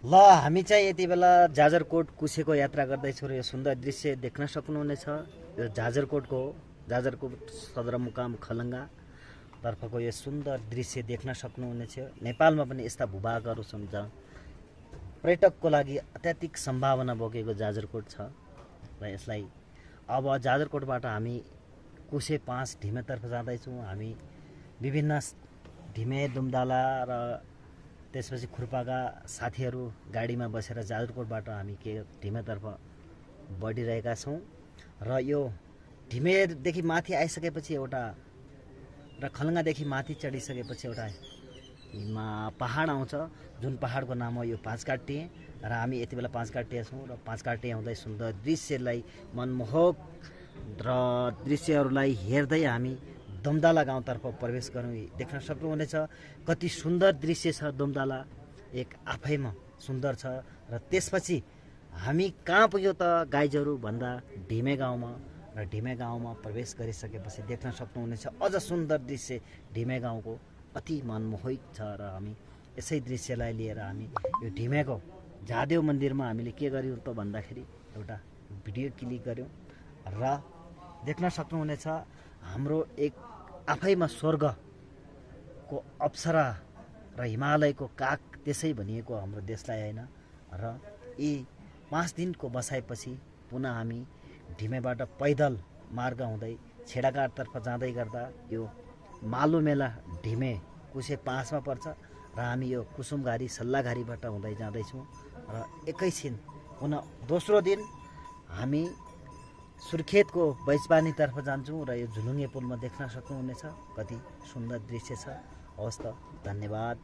ल हामी चाहिँ यति बेला जाजरकोट कुसेको यात्रा गर्दैछौँ र यो सुन्दर दृश्य देख्न सक्नुहुनेछ। यो जाजरकोटको हो। जाजरकोट सदरमुकाम खलङ्गा तर्फको यो सुन्दर दृश्य देख्न सक्नुहुनेछ। नेपालमा पनि यस्ता भूभागहरू छन् जहाँ पर्यटकको लागि अत्याधिक सम्भावना बोकेको जाजरकोट छ र यसलाई अब जाजरकोटबाट हामी कुसे 5 ढिमेतर्फ जाँदैछौँ। हामी विभिन्न ढिमे दुमदाला र त्यसपछि खुर्पाका साथीहरू गाडीमा बसेर जाजरकोटबाट हामी ढिमेतर्फ बढिरहेका छौँ र यो ढिमेदेखि माथि आइसकेपछि एउटा र खलङ्गादेखि माथि चढिसकेपछि एउटा पहाड आउँछ, जुन पहाडको नाम हो यो पाँचकाटे र हामी यति बेला पाँचकाटे छौँ र पाँचकाटे आउँदै सुन्दर दृश्यलाई मनमोहक र दृश्यहरूलाई हेर्दै हामी दमदाला गाउँतर्फ प्रवेश गरौँ। देख्न सक्नुहुनेछ कति सुन्दर दृश्य छ। दमदाला एक आफैमा सुन्दर छ र त्यसपछि हामी कहाँ पुग्यो त गाइजहरू भन्दा ढिमे गाउँमा र ढिमे गाउँमा प्रवेश गरिसकेपछि देख्न सक्नुहुनेछ अझ सुन्दर दृश्य ढिमे गाउँको अति मनमोहक छ र हामी यसै दृश्यलाई लिएर हामी यो ढिमेको झादेव मन्दिरमा हामीले के गर्यौँ त भन्दाखेरि एउटा भिडियो क्लिक गऱ्यौँ र देख्न सक्नुहुनेछ हाम्रो एक आफैमा स्वर्गको अप्सरा र हिमालयको काग त्यसै भनिएको हाम्रो देशलाई होइन र यी 5 दिनको बसाइपछि पुनः हामी ढिमेबाट पैदल मार्ग हुँदै छेडाघाटतर्फ जाँदै गर्दा यो मालु मेला ढिमे कुसे 5 मा पर्छ र हामी यो कुसुमघारी सल्लाघारीबाट हुँदै जाँदैछौँ र एकैछिन पुनः दोस्रो दिन हामी सुर्खेतको बैचपानीतर्फ जान्छौँ र यो झुलुङ्गे पुलमा देख्न सक्नुहुनेछ कति सुन्दर दृश्य छ। हवस् त, धन्यवाद।